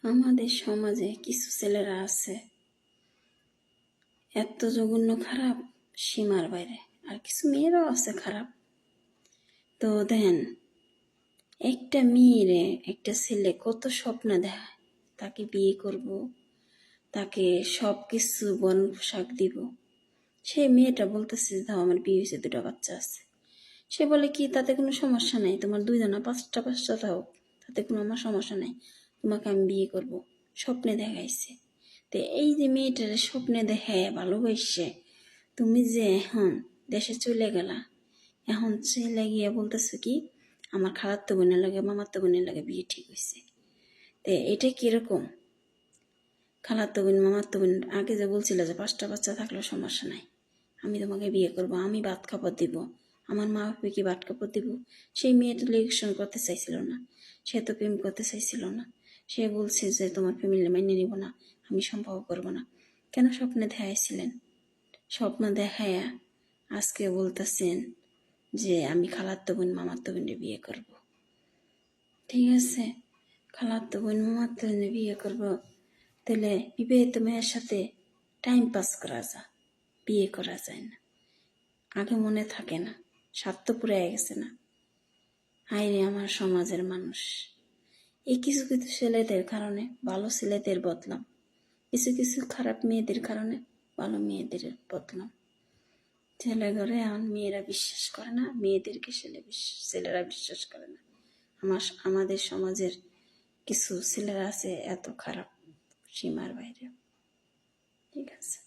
আমাদের সমাজে কিছু ছেলেরা আছে এত জঘন্য খারাপ, সীমার বাইরে। আর কিছু মেয়েরাও আছে খারাপ। তো দেন, একটা মেয়েরে একটা ছেলে কত স্বপ্ন দেখায়, তাকে বিয়ে করব, তাকে সব কিছু বন পোশাক দিব। সেই মেয়েটা বলতেছে, দাও আমার বিয়ে হয়েছে, 2টা বাচ্চা আছে। সে বলে কি, তাতে কোনো সমস্যা নাই, তোমার 2 না 5টা দাও, তাতে কোনো আমার সমস্যা নাই, তোমাকে আমি বিয়ে করব। স্বপ্নে দেখাইছে। তো এই যে মেয়েটার স্বপ্নে দেখায় ভালোবাসে, তুমি যে এখন দেশে চলে গেলা, এখন চলে গিয়ে বলতেছো কি, আমার খালাতো বোনের লাগে মামাতো বোনের লাগে বিয়ে ঠিক হয়েছে। তো এটা কিরকম? খালাতো বোন মামাতো বোন আগে যে বলছিল যে 5টা বাচ্চা থাকলেও সমস্যা নাই, আমি তোমাকে বিয়ে করব, আমি ভাত খাবার দিব, আমার মা বাপে কি ভাত খাবার দিব? সেই মেয়েটা ইলেকশন করতে চাইছিল না, সে তো প্রেম করতে চাইছিল না। সে বলছে যে তোমার ফ্যামিলি মেনে নিব না, আমি সম্ভব করব না। কেন স্বপ্নে দেখাইছিলেন? স্বপ্ন দেখায়া আজকে বলতেছেন যে আমি খালাতো বোন মামাতো বোনে বিয়ে করব। ঠিক আছে, খালাতো বোন মামাতো বোনে বিয়ে করব, তাহলে বিবাহিত মেয়ের সাথে টাইম পাস করা যায়, বিয়ে করা যায় না। আগে মনে থাকে না, স্বার্থ পুরে গেছে না। হায়রে আমার সমাজের মানুষ, এই কিছু কিছু ছেলেদের কারণে ভালো ছেলেদের বদলাম, কিছু কিছু খারাপ মেয়েদের কারণে ভালো মেয়েদের বদলাম। ছেলে ঘরে এখন মেয়েরা বিশ্বাস করে না, মেয়েদেরকে ছেলেরা বিশ্বাস করে না। আমাদের সমাজের কিছু ছেলেরা আছে এত খারাপ, সীমার বাইরে। ঠিক আছে।